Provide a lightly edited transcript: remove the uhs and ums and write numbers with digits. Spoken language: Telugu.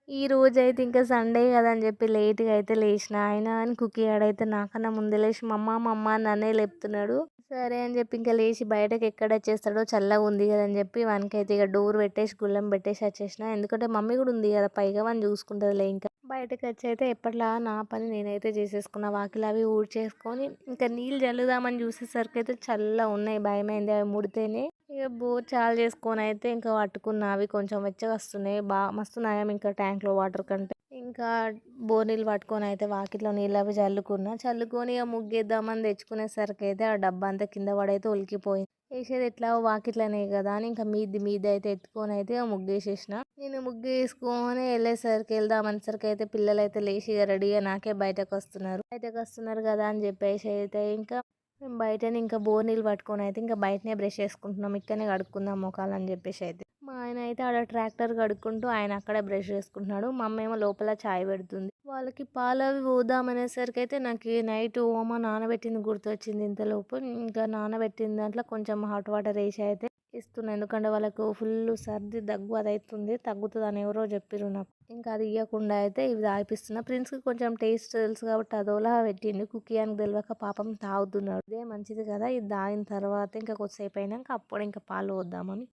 ఈ రోజైతే ఇంకా సండే కదని చెప్పి లేట్‌గా అయితే లేచిన. అయినా గాని కుక్కీగాడైతే నాకన్నా ముందే లేసి మమ్మ, మమ్మ అని నన్నే లేపుతున్నాడు. సరే అని చెప్పి ఇంకా లేచి బయటకి ఎక్కడొచ్చేస్తాడో చల్లగుంది కదా అని చెప్పి వానికైతే ఇక డోర్ పెట్టేసి, గుళ్ళెం పెట్టేసి వచ్చేసిన. ఎందుకంటే మమ్మీ కూడా ఉంది కదా పైగా వాడిని చూసుకుంటదిలే ఇంకా. బయటకొచ్చి అయితే ఎప్పటిలాగా నా పని నేనైతే చేసేసుకున్న. వాకిలి అవి ఊడ్చేసుకొని ఇంకా నీళ్ళు చల్లుదామని చూసేసరికయితే చల్లగున్నాయి. భయమైంది అవి ముడితేనే. ఇక బోర్ చాలు చేసుకొని అయితే ఇంకా పట్టుకున్న. అవి కొంచెం వెచ్చగా వస్తున్నాయి. మస్తు నయం ఇంకా ట్యాంక్‌లో వాటర్ కంటే. ఇంకా బోర్ నీళ్ళు పట్టుకొని అయితే వాకిట్లో నీళ్ళు అవి చల్లుకున్నా. చల్లుకొని ఇక ముగ్గేద్దామని తెచ్చుకునేసరికయితే ఆ డబ్బా అంతా కింద పడైతే ఒలికిపోయింది. ఏసేది ఎట్లాగో వాకిట్లనే కదా అని ఇంకా మీది అయితే ఎత్తుకొని అయితే ముగ్గేసేసిన. నేను ముగ్గేసుకొని వెళ్దామనేసరికి అయితే పిల్లలైతే లేచి ఇక రెడీగా నాకే బయటకు వస్తున్నారు కదా అని చెప్పేసి అయితే ఇంకా మేము బయటనే ఇంకా బోర్ నీళ్ళు పట్టుకొని అయితే ఇంకా బయటనే బ్రష్ చేసుకుంటున్నాం. ఇక్కడనే కడుక్కుందాం మొఖాలని చెప్పేసి అయితే. మా ఆయన అయితే ఆడ ట్రాక్టర్ కడుక్కుంటూ ఆయన అక్కడే బ్రష్ చేసుకుంటున్నాడు. మా అమ్మ ఏమో లోపల చాయ్ పెడుతుంది. వాళ్ళకి పాలు అవి పోద్దామనేసరికి అయితే నాకు నైట్ ఓమ నానబెట్టింది గుర్తొచ్చింది ఇంతలోపు. ఇంకా నానబెట్టిన దాంట్లో కొంచెం హాట్ వాటర్ వేసి అయితే ఇస్తున్నా. ఎందుకంటే వాళ్ళకు ఫుల్ సర్ది దగ్గు అది అవుతుంది. తగ్గుతుందని ఎవరో చెప్పిర్రు నాకు. ఇంకా అది ఇవ్వకుండా అయితే ఇవి తాగిపిస్తున్నా. ప్రిన్స్‌కి కొంచెం టేస్ట్ తెలుసు కాబట్టి అదోలా పెట్టిండు. కుకీ అని తెలవక పాపం తాగుతున్నాడు. ఇదే మంచిది కదా ఇది తాగిన తర్వాత ఇంకా కొద్దిసేపు అయినాక అప్పుడు ఇంకా పాలు పోద్దామని.